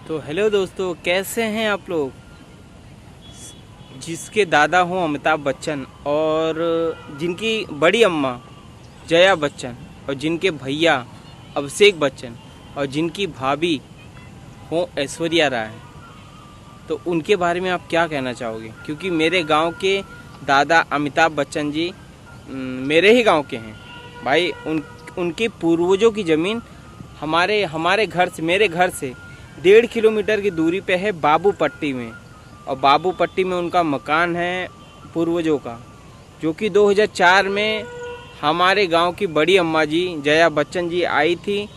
तो हेलो दोस्तों, कैसे हैं आप लोग। जिसके दादा हों अमिताभ बच्चन और जिनकी बड़ी अम्मा जया बच्चन और जिनके भैया अभिषेक बच्चन और जिनकी भाभी हों ऐश्वर्या राय, तो उनके बारे में आप क्या कहना चाहोगे। क्योंकि मेरे गांव के दादा अमिताभ बच्चन जी मेरे ही गांव के हैं भाई। उनके पूर्वजों की ज़मीन हमारे घर से, मेरे घर से 1.5 किलोमीटर की दूरी पे है बाबू पट्टी में। और बाबू पट्टी में उनका मकान है पूर्वजों का, जो कि 2004 में हमारे गांव की बड़ी अम्मा जी जया बच्चन जी आई थी,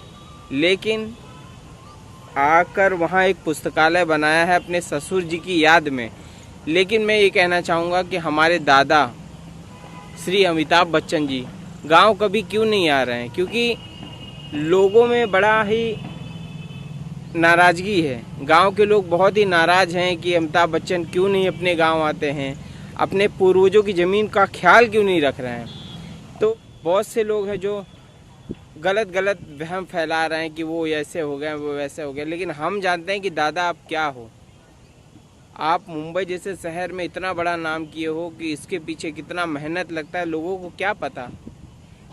लेकिन आकर वहां एक पुस्तकालय बनाया है अपने ससुर जी की याद में। लेकिन मैं ये कहना चाहूँगा कि हमारे दादा श्री अमिताभ बच्चन जी गांव कभी क्यों नहीं आ रहे हैं, क्योंकि लोगों में बड़ा ही नाराज़गी है। गांव के लोग बहुत ही नाराज़ हैं कि अमिताभ बच्चन क्यों नहीं अपने गांव आते हैं, अपने पूर्वजों की ज़मीन का ख्याल क्यों नहीं रख रहे हैं। तो बहुत से लोग हैं जो गलत वहम फैला रहे हैं कि वो ऐसे हो गए, वो वैसे हो गए। लेकिन हम जानते हैं कि दादा आप क्या हो। आप मुंबई जैसे शहर में इतना बड़ा नाम किए हो कि इसके पीछे कितना मेहनत लगता है, लोगों को क्या पता,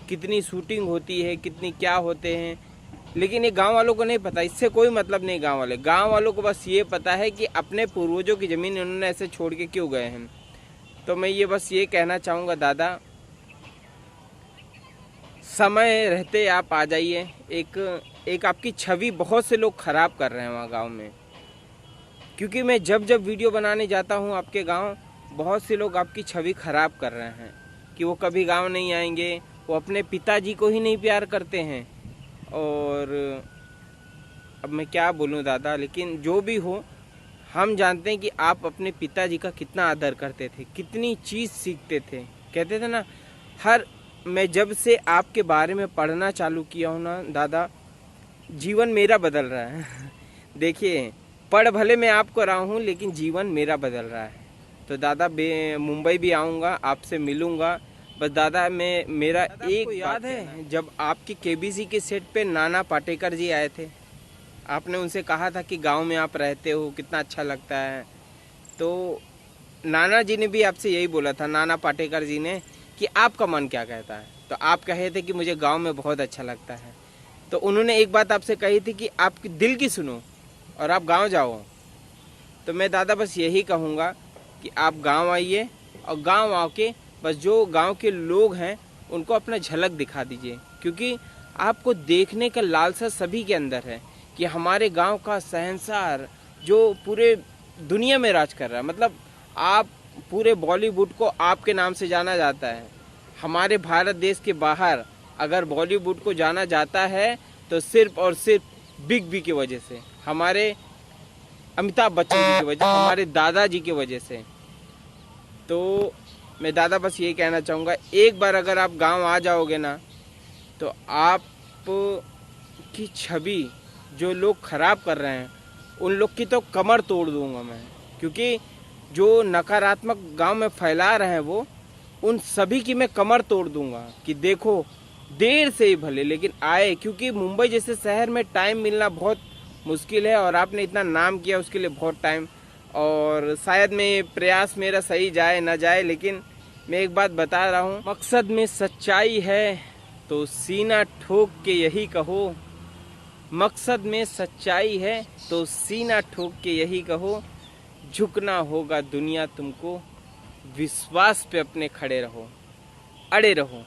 कितनी शूटिंग होती है, कितनी क्या होते हैं। लेकिन ये गांव वालों को नहीं पता, इससे कोई मतलब नहीं। गांव वालों को बस ये पता है कि अपने पूर्वजों की ज़मीन उन्होंने ऐसे छोड़ के क्यों गए हैं। तो मैं ये बस ये कहना चाहूँगा दादा, समय रहते आप आ जाइए। एक आपकी छवि बहुत से लोग ख़राब कर रहे हैं वहाँ गांव में। क्योंकि मैं जब वीडियो बनाने जाता हूँ आपके गांव, बहुत से लोग आपकी छवि ख़राब कर रहे हैं कि वो कभी गांव नहीं आएंगे, वो अपने पिताजी को ही नहीं प्यार करते हैं। और अब मैं क्या बोलूं दादा, लेकिन जो भी हो, हम जानते हैं कि आप अपने पिताजी का कितना आदर करते थे, कितनी चीज़ सीखते थे। कहते थे ना, मैं जब से आपके बारे में पढ़ना चालू किया हूँ ना दादा, जीवन मेरा बदल रहा है। देखिए, पढ़ भले मैं आपको रहा हूँ, लेकिन जीवन मेरा बदल रहा है। तो दादा मुंबई भी आऊँगा, आपसे मिलूँगा। बस दादा मेरा एक याद है, जब आपकी केबीसी के सेट पे नाना पाटेकर जी आए थे, आपने उनसे कहा था कि गांव में आप रहते हो, कितना अच्छा लगता है। तो नाना जी ने भी आपसे यही बोला था, नाना पाटेकर जी ने, कि आपका मन क्या कहता है। तो आप कहे थे कि मुझे गांव में बहुत अच्छा लगता है। तो उन्होंने एक बात आपसे कही थी कि आपकी दिल की सुनो और आप गाँव जाओ। तो मैं दादा बस यही कहूँगा कि आप गाँव आइए, और गाँव आके बस जो गांव के लोग हैं उनको अपना झलक दिखा दीजिए। क्योंकि आपको देखने का लालसा सभी के अंदर है कि हमारे गांव का शहंशाह जो पूरे दुनिया में राज कर रहा है। मतलब आप पूरे बॉलीवुड को आपके नाम से जाना जाता है। हमारे भारत देश के बाहर अगर बॉलीवुड को जाना जाता है तो सिर्फ और सिर्फ बिग बी की वजह से, हमारे अमिताभ बच्चन जी की वजह, हमारे दादाजी की वजह से। तो मैं दादा बस यही कहना चाहूँगा, एक बार अगर आप गांव आ जाओगे ना, तो आप की छवि जो लोग ख़राब कर रहे हैं उन लोग की तो कमर तोड़ दूंगा मैं। क्योंकि जो नकारात्मक गांव में फैला रहे हैं वो, उन सभी की मैं कमर तोड़ दूंगा कि देखो, देर से ही भले लेकिन आए। क्योंकि मुंबई जैसे शहर में टाइम मिलना बहुत मुश्किल है, और आपने इतना नाम किया उसके लिए बहुत टाइम। और शायद मैं प्रयास मेरा सही जाए ना जाए, लेकिन मैं एक बात बता रहा हूँ, मकसद में सच्चाई है तो सीना ठोक के यही कहो। मकसद में सच्चाई है तो सीना ठोक के यही कहो। झुकना होगा दुनिया तुमको, विश्वास पे अपने खड़े रहो, अड़े रहो,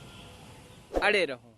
अड़े रहो।